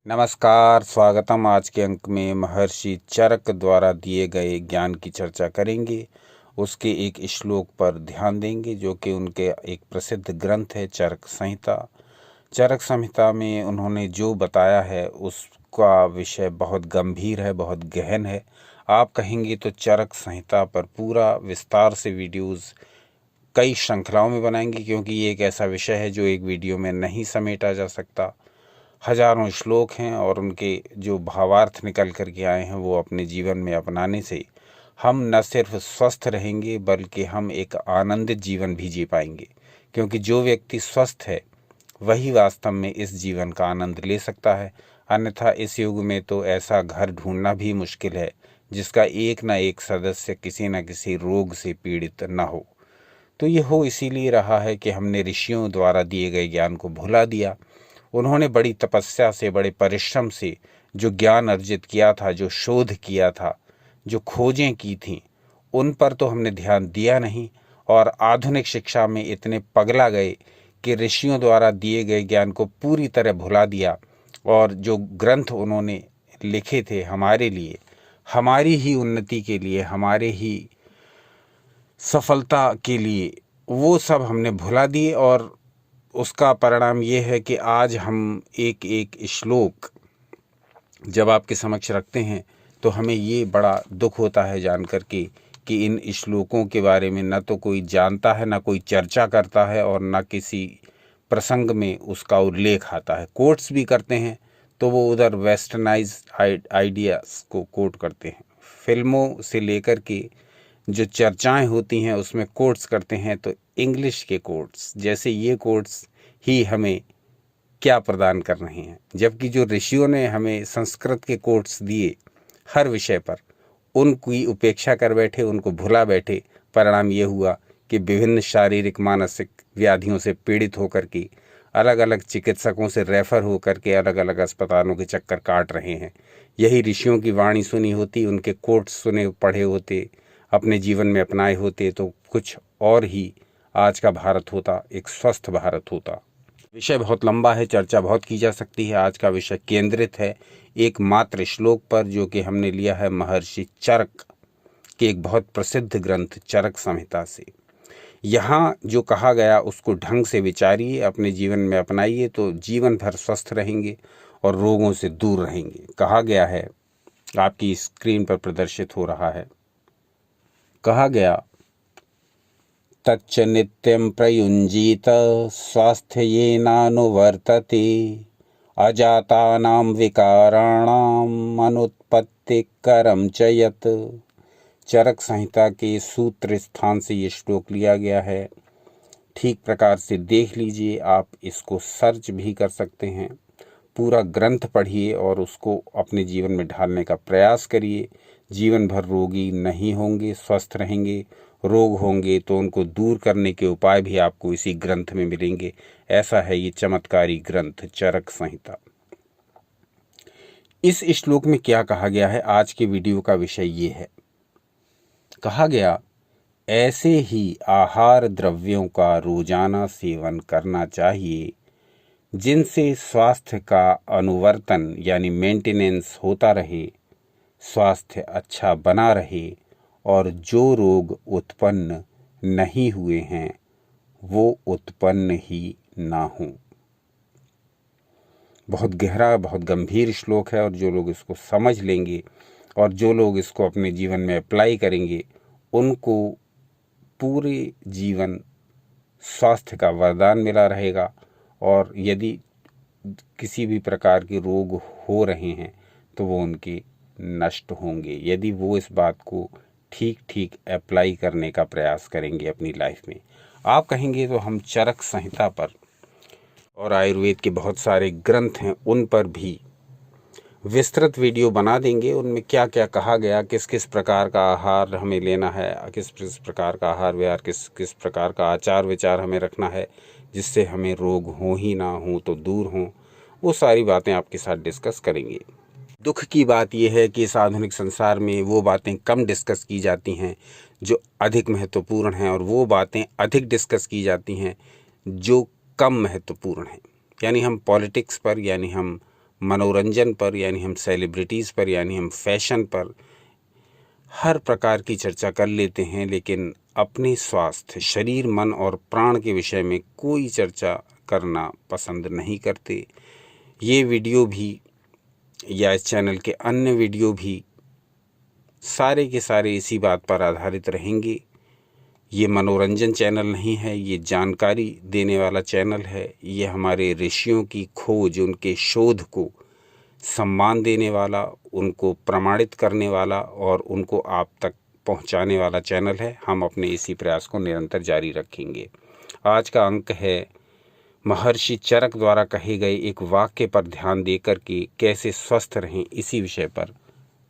नमस्कार, स्वागतम। आज के अंक में महर्षि चरक द्वारा दिए गए ज्ञान की चर्चा करेंगे। उसके एक श्लोक पर ध्यान देंगे जो कि उनके एक प्रसिद्ध ग्रंथ है चरक संहिता। चरक संहिता में उन्होंने जो बताया है उसका विषय बहुत गंभीर है, बहुत गहन है। आप कहेंगे तो चरक संहिता पर पूरा विस्तार से वीडियोज़ कई श्रृंखलाओं में बनाएंगे, क्योंकि ये एक ऐसा विषय है जो एक वीडियो में नहीं समेटा जा सकता। हजारों श्लोक हैं और उनके जो भावार्थ निकल कर के आए हैं वो अपने जीवन में अपनाने से हम न सिर्फ स्वस्थ रहेंगे बल्कि हम एक आनंदित जीवन भी जी पाएंगे, क्योंकि जो व्यक्ति स्वस्थ है वही वास्तव में इस जीवन का आनंद ले सकता है। अन्यथा इस युग में तो ऐसा घर ढूंढना भी मुश्किल है जिसका एक न एक सदस्य किसी न किसी रोग से पीड़ित न हो। तो ये हो इसीलिए रहा है कि हमने ऋषियों द्वारा दिए गए ज्ञान को भुला दिया। उन्होंने बड़ी तपस्या से, बड़े परिश्रम से जो ज्ञान अर्जित किया था, जो शोध किया था, जो खोजें की थीं, उन पर तो हमने ध्यान दिया नहीं और आधुनिक शिक्षा में इतने पगला गए कि ऋषियों द्वारा दिए गए ज्ञान को पूरी तरह भुला दिया। और जो ग्रंथ उन्होंने लिखे थे हमारे लिए, हमारी ही उन्नति के लिए, हमारे ही सफलता के लिए, वो सब हमने भुला दिए। और उसका परिणाम ये है कि आज हम एक एक श्लोक जब आपके समक्ष रखते हैं तो हमें ये बड़ा दुख होता है जानकर के कि इन श्लोकों के बारे में न तो कोई जानता है, न कोई चर्चा करता है और न किसी प्रसंग में उसका उल्लेख आता है। कोट्स भी करते हैं तो वो उधर वेस्टर्नाइज्ड आइडियाज़ को कोट करते हैं। फिल्मों से लेकर के जो चर्चाएं होती हैं उसमें कोट्स करते हैं तो इंग्लिश के कोट्स, जैसे ये कोट्स ही हमें क्या प्रदान कर रहे हैं। जबकि जो ऋषियों ने हमें संस्कृत के कोट्स दिए हर विषय पर, उनकी उपेक्षा कर बैठे, उनको भुला बैठे। परिणाम ये हुआ कि विभिन्न शारीरिक मानसिक व्याधियों से पीड़ित होकर के अलग अलग चिकित्सकों से रेफर होकर के अलग अलग अस्पतालों के चक्कर काट रहे हैं। यही ऋषियों की वाणी सुनी होती, उनके कोट्स सुने पढ़े होते, अपने जीवन में अपनाए होते तो कुछ और ही आज का भारत होता, एक स्वस्थ भारत होता। विषय बहुत लंबा है, चर्चा बहुत की जा सकती है। आज का विषय केंद्रित है एकमात्र श्लोक पर जो कि हमने लिया है महर्षि चरक के एक बहुत प्रसिद्ध ग्रंथ चरक संहिता से। यहाँ जो कहा गया उसको ढंग से विचारिए, अपने जीवन में अपनाइए तो जीवन भर स्वस्थ रहेंगे और रोगों से दूर रहेंगे। कहा गया है, आपकी स्क्रीन पर प्रदर्शित हो रहा है, कहा गया तच्च नित्यं प्रयुञ्जीत स्वास्थ्येनानुवर्तते अजातानां विकाराणाम् अनुत्पत्तिकरं च यत्। चरक संहिता के सूत्र स्थान से ये श्लोक लिया गया है। ठीक प्रकार से देख लीजिए, आप इसको सर्च भी कर सकते हैं। पूरा ग्रंथ पढ़िए और उसको अपने जीवन में ढालने का प्रयास करिए। जीवन भर रोगी नहीं होंगे, स्वस्थ रहेंगे। रोग होंगे तो उनको दूर करने के उपाय भी आपको इसी ग्रंथ में मिलेंगे। ऐसा है ये चमत्कारी ग्रंथ चरक संहिता। इस श्लोक में क्या कहा गया है, आज के वीडियो का विषय ये है। कहा गया, ऐसे ही आहार द्रव्यों का रोजाना सेवन करना चाहिए जिनसे स्वास्थ्य का अनुवर्तन यानी मेंटेनेंस होता रहे, स्वास्थ्य अच्छा बना रहे और जो रोग उत्पन्न नहीं हुए हैं वो उत्पन्न ही ना हो। बहुत गहरा, बहुत गंभीर श्लोक है और जो लोग इसको समझ लेंगे और जो लोग इसको अपने जीवन में अप्लाई करेंगे उनको पूरे जीवन स्वास्थ्य का वरदान मिला रहेगा। और यदि किसी भी प्रकार के रोग हो रहे हैं तो वो उनके नष्ट होंगे, यदि वो इस बात को ठीक ठीक अप्लाई करने का प्रयास करेंगे अपनी लाइफ में। आप कहेंगे तो हम चरक संहिता पर और आयुर्वेद के बहुत सारे ग्रंथ हैं उन पर भी विस्तृत वीडियो बना देंगे। उनमें क्या क्या कहा गया, किस किस प्रकार का आहार हमें लेना है, किस किस प्रकार का आहार व्यवहार, किस किस प्रकार का आचार विचार हमें रखना है जिससे हमें रोग हो ही ना हो तो दूर हों, वो सारी बातें आपके साथ डिस्कस करेंगे। दुख की बात यह है कि इस आधुनिक संसार में वो बातें कम डिस्कस की जाती हैं जो अधिक महत्वपूर्ण हैं और वो बातें अधिक डिस्कस की जाती हैं जो कम महत्वपूर्ण हैं। यानी हम पॉलिटिक्स पर, यानी हम मनोरंजन पर, यानी हम सेलिब्रिटीज़ पर, यानी हम फैशन पर हर प्रकार की चर्चा कर लेते हैं, लेकिन अपने स्वास्थ्य, शरीर, मन और प्राण के विषय में कोई चर्चा करना पसंद नहीं करते। ये वीडियो भी या इस चैनल के अन्य वीडियो भी सारे के सारे इसी बात पर आधारित रहेंगे। ये मनोरंजन चैनल नहीं है, ये जानकारी देने वाला चैनल है। ये हमारे ऋषियों की खोज, उनके शोध को सम्मान देने वाला, उनको प्रमाणित करने वाला और उनको आप तक पहुंचाने वाला चैनल है। हम अपने इसी प्रयास को निरंतर जारी रखेंगे। आज का अंक है महर्षि चरक द्वारा कहे गए एक वाक्य पर ध्यान देकर के कैसे स्वस्थ रहें, इसी विषय पर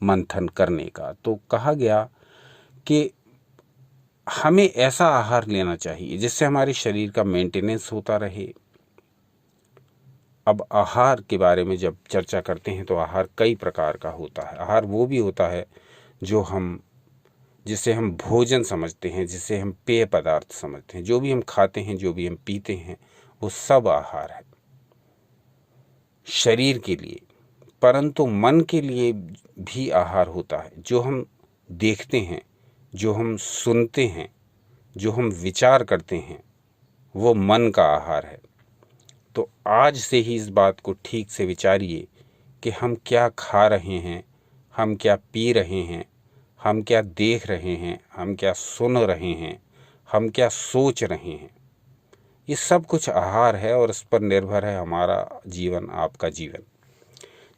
मंथन करने का। तो कहा गया कि हमें ऐसा आहार लेना चाहिए जिससे हमारे शरीर का मेंटेनेंस होता रहे। अब आहार के बारे में जब चर्चा करते हैं तो आहार कई प्रकार का होता है। आहार वो भी होता है जिसे हम भोजन समझते हैं, जिसे हम पेय पदार्थ समझते हैं। जो भी हम खाते हैं, जो भी हम पीते हैं, वो सब आहार है शरीर के लिए। परंतु मन के लिए भी आहार होता है। जो हम देखते हैं, जो हम सुनते हैं, जो हम विचार करते हैं, वो मन का आहार है। तो आज से ही इस बात को ठीक से विचारिए कि हम क्या खा रहे हैं, हम क्या पी रहे हैं, हम क्या देख रहे हैं, हम क्या सुन रहे हैं, हम क्या सोच रहे हैं। ये सब कुछ आहार है और इस पर निर्भर है हमारा जीवन, आपका जीवन।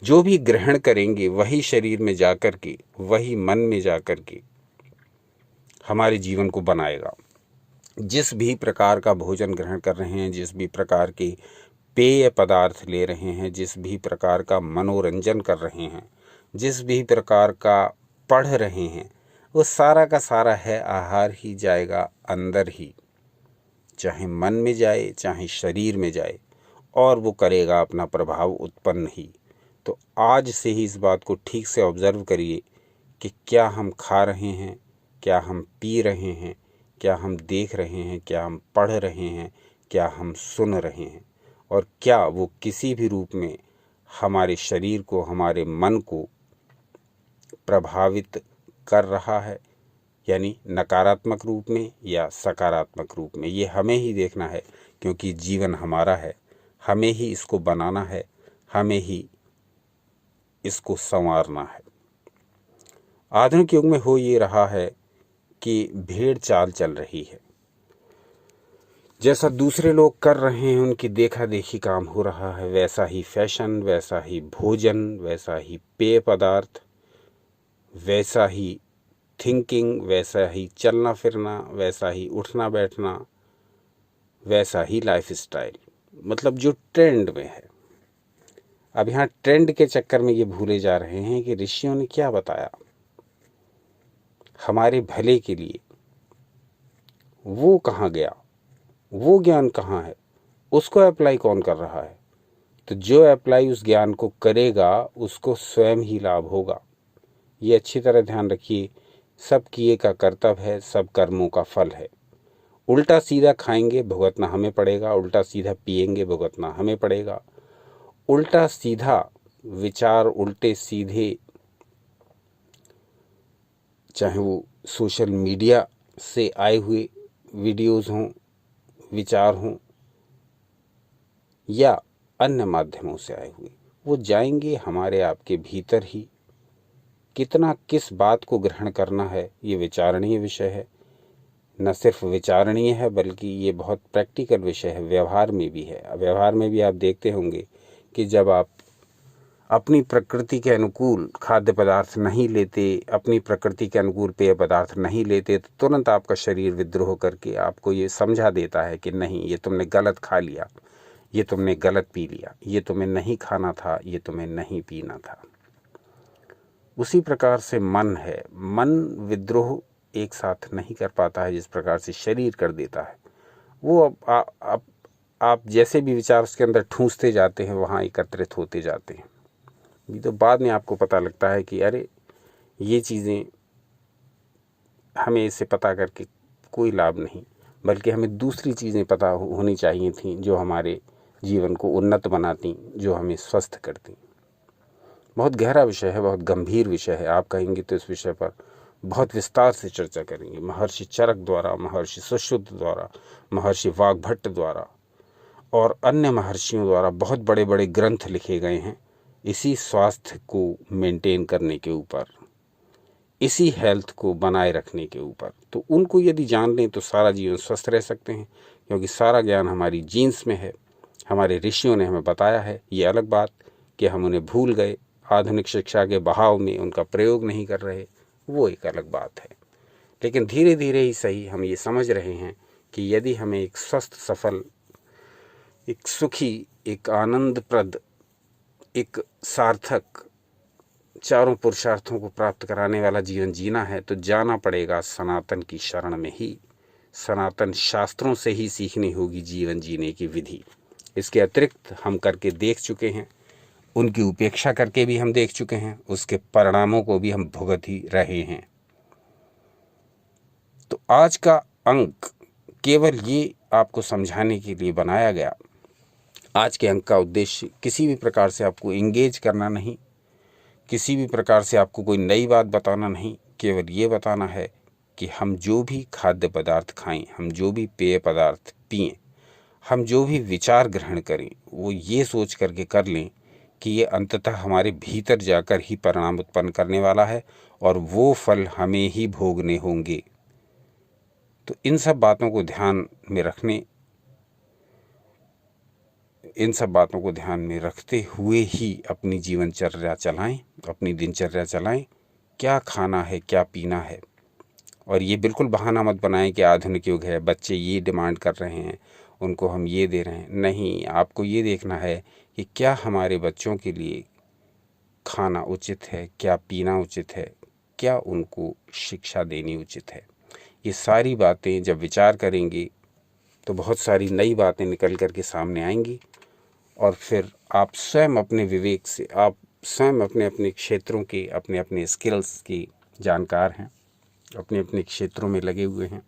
जो भी ग्रहण करेंगे वही शरीर में जाकर के, वही मन में जाकर के हमारे जीवन को बनाएगा। जिस भी प्रकार का भोजन ग्रहण कर रहे हैं, जिस भी प्रकार के पेय पदार्थ ले रहे हैं, जिस भी प्रकार का मनोरंजन कर रहे हैं, जिस भी प्रकार का पढ़ रहे हैं, वो सारा का सारा है आहार ही जाएगा अंदर ही, चाहे मन में जाए चाहे शरीर में जाए, और वो करेगा अपना प्रभाव उत्पन्न ही। तो आज से ही इस बात को ठीक से ऑब्जर्व करिए कि क्या हम खा रहे हैं, क्या हम पी रहे हैं, क्या हम देख रहे हैं, क्या हम पढ़ रहे हैं, क्या हम सुन रहे हैं, और क्या वो किसी भी रूप में हमारे शरीर को, हमारे मन को प्रभावित कर रहा है, यानी नकारात्मक रूप में या सकारात्मक रूप में। ये हमें ही देखना है, क्योंकि जीवन हमारा है, हमें ही इसको बनाना है, हमें ही इसको संवारना है। आधुनिक युग में हो ये रहा है कि भेड़ चाल चल रही है। जैसा दूसरे लोग कर रहे हैं, उनकी देखा देखी काम हो रहा है, वैसा ही फैशन, वैसा ही भोजन, वैसा ही पेय पदार्थ, वैसा ही थिंकिंग, वैसा ही चलना फिरना, वैसा ही उठना बैठना, वैसा ही लाइफ स्टाइल, मतलब जो ट्रेंड में है। अब यहाँ ट्रेंड के चक्कर में ये भूले जा रहे हैं कि ऋषियों ने क्या बताया हमारे भले के लिए। वो कहाँ गया, वो ज्ञान कहाँ है, उसको अप्लाई कौन कर रहा है? तो जो अप्लाई उस ज्ञान को करेगा उसको स्वयं ही लाभ होगा। ये अच्छी तरह ध्यान रखिए। सब किए का कर्तव्य है, सब कर्मों का फल है। उल्टा सीधा खाएंगे, भुगतना हमें पड़ेगा। उल्टा सीधा पिएंगे, भुगतना हमें पड़ेगा। उल्टा सीधा विचार, उल्टे सीधे, चाहे वो सोशल मीडिया से आए हुए वीडियोस हों, विचार हों, या अन्य माध्यमों से आए हुए, वो जाएंगे हमारे आपके भीतर ही। कितना किस बात को ग्रहण करना है, ये विचारणीय विषय है। न सिर्फ विचारणीय है बल्कि ये बहुत प्रैक्टिकल विषय है, व्यवहार में भी है। व्यवहार में भी आप देखते होंगे कि जब आप अपनी प्रकृति के अनुकूल खाद्य पदार्थ नहीं लेते, अपनी प्रकृति के अनुकूल पेय पदार्थ नहीं लेते, तो तुरंत आपका शरीर विद्रोह करके आपको ये समझा देता है कि नहीं, ये तुमने गलत खा लिया, ये तुमने गलत पी लिया, ये तुम्हें नहीं खाना था, ये तुम्हें नहीं पीना था। उसी प्रकार से मन है। मन विद्रोह एक साथ नहीं कर पाता है जिस प्रकार से शरीर कर देता है। वो अब आप जैसे भी विचार उसके अंदर ठूंसते जाते हैं, वहाँ एकत्रित होते जाते हैं। ये तो बाद में आपको पता लगता है कि अरे ये चीज़ें हमें इससे पता करके कोई लाभ नहीं, बल्कि हमें दूसरी चीज़ें पता होनी चाहिए थी जो हमारे जीवन को उन्नत बनाती, जो हमें स्वस्थ करती। बहुत गहरा विषय है, बहुत गंभीर विषय है। आप कहेंगे तो इस विषय पर बहुत विस्तार से चर्चा करेंगे। महर्षि चरक द्वारा, महर्षि सुश्रुत द्वारा, महर्षि वाग्भट्ट द्वारा और अन्य महर्षियों द्वारा बहुत बड़े बड़े ग्रंथ लिखे गए हैं इसी स्वास्थ्य को मेंटेन करने के ऊपर, इसी हेल्थ को बनाए रखने के ऊपर। तो उनको यदि जान लें तो सारा जीवन स्वस्थ रह सकते हैं, क्योंकि सारा ज्ञान हमारी जीन्स में है, हमारे ऋषियों ने हमें बताया है। ये अलग बात कि हम उन्हें भूल गए, आधुनिक शिक्षा के बहाव में उनका प्रयोग नहीं कर रहे, वो एक अलग बात है। लेकिन धीरे धीरे ही सही हम ये समझ रहे हैं कि यदि हमें एक स्वस्थ, सफल, एक सुखी, एक आनंदप्रद, एक सार्थक, चारों पुरुषार्थों को प्राप्त कराने वाला जीवन जीना है तो जाना पड़ेगा सनातन की शरण में ही। सनातन शास्त्रों से ही सीखनी होगी जीवन जीने की विधि। इसके अतिरिक्त हम करके देख चुके हैं, उनकी उपेक्षा करके भी हम देख चुके हैं, उसके परिणामों को भी हम भुगत ही रहे हैं। तो आज का अंक केवल ये आपको समझाने के लिए बनाया गया। आज के अंक का उद्देश्य किसी भी प्रकार से आपको एंगेज करना नहीं, किसी भी प्रकार से आपको कोई नई बात बताना नहीं, केवल ये बताना है कि हम जो भी खाद्य पदार्थ खाएं, हम जो भी पेय पदार्थ पिएं, हम जो भी विचार ग्रहण करें, वो ये सोच करके कर लें कि ये अंततः हमारे भीतर जाकर ही परिणाम उत्पन्न करने वाला है और वो फल हमें ही भोगने होंगे। तो इन सब बातों को ध्यान में रखते हुए ही अपनी जीवनचर्या चलाएं, अपनी दिनचर्या चलाएं। क्या खाना है, क्या पीना है, और ये बिल्कुल बहाना मत बनाएं कि आधुनिक युग है, बच्चे ये डिमांड कर रहे हैं, उनको हम ये दे रहे हैं। नहीं, आपको ये देखना है कि क्या हमारे बच्चों के लिए खाना उचित है, क्या पीना उचित है, क्या उनको शिक्षा देनी उचित है। ये सारी बातें जब विचार करेंगे तो बहुत सारी नई बातें निकल कर के सामने आएंगी और फिर आप स्वयं अपने विवेक से, आप स्वयं अपने अपने क्षेत्रों के, अपने अपने स्किल्स की जानकार हैं, अपने अपने क्षेत्रों में लगे हुए हैं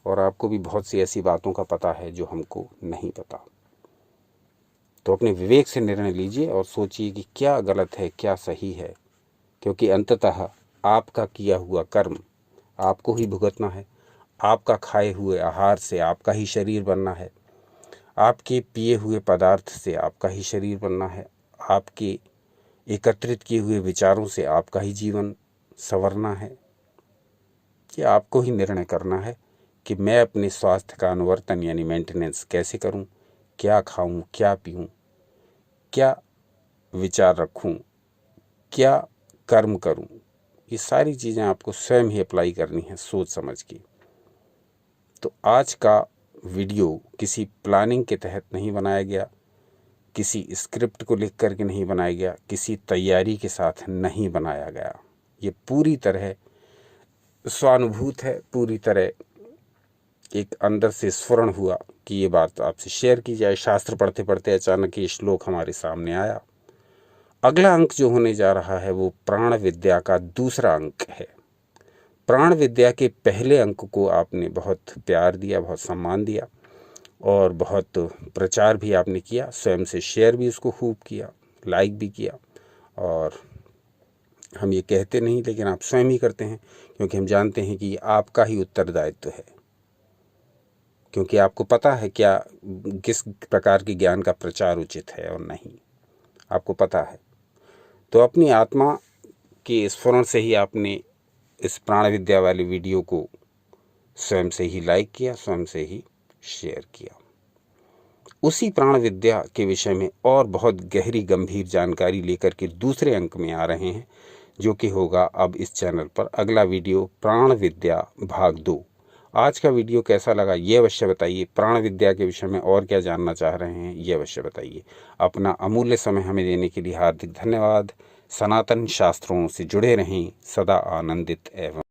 और आपको भी बहुत सी ऐसी बातों का पता है जो हमको नहीं पता। तो अपने विवेक से निर्णय लीजिए और सोचिए कि क्या गलत है, क्या सही है, क्योंकि अंततः आपका किया हुआ कर्म आपको ही भुगतना है। आपका खाए हुए आहार से आपका ही शरीर बनना है, आपके पिए हुए पदार्थ से आपका ही शरीर बनना है, आपके एकत्रित किए हुए विचारों से आपका ही जीवन संवरना है। कि आपको ही निर्णय करना है कि मैं अपने स्वास्थ्य का अनुवर्तन यानी मेंटेनेंस कैसे करूं, क्या खाऊं, क्या पीऊं, क्या विचार रखूं, क्या कर्म करूं। ये सारी चीज़ें आपको स्वयं ही अप्लाई करनी है सोच समझ के। तो आज का वीडियो किसी प्लानिंग के तहत नहीं बनाया गया, किसी स्क्रिप्ट को लिख करके नहीं बनाया गया, किसी तैयारी के साथ नहीं बनाया गया। ये पूरी तरह स्वानुभूत है, पूरी तरह एक अंदर से स्फुरण हुआ कि ये बात आपसे शेयर की जाए। शास्त्र पढ़ते पढ़ते अचानक ये श्लोक हमारे सामने आया। अगला अंक जो होने जा रहा है वो प्राण विद्या का दूसरा अंक है। प्राण विद्या के पहले अंक को आपने बहुत प्यार दिया, बहुत सम्मान दिया और बहुत प्रचार भी आपने किया, स्वयं से शेयर भी उसको खूब किया, लाइक भी किया। और हम ये कहते नहीं लेकिन आप स्वयं ही करते हैं, क्योंकि हम जानते हैं कि ये आपका ही उत्तरदायित्व है, क्योंकि आपको पता है क्या किस प्रकार के ज्ञान का प्रचार उचित है और नहीं, आपको पता है। तो अपनी आत्मा के स्फुरण से ही आपने इस प्राण विद्या वाली वीडियो को स्वयं से ही लाइक किया, स्वयं से ही शेयर किया। उसी प्राण विद्या के विषय में और बहुत गहरी गंभीर जानकारी लेकर के दूसरे अंक में आ रहे हैं, जो कि होगा अब इस चैनल पर। अगला वीडियो प्राण विद्या भाग 2। आज का वीडियो कैसा लगा ये अवश्य बताइए। प्राण विद्या के विषय में और क्या जानना चाह रहे हैं ये अवश्य बताइए। अपना अमूल्य समय हमें देने के लिए हार्दिक धन्यवाद। सनातन शास्त्रों से जुड़े रहें, सदा आनंदित एवं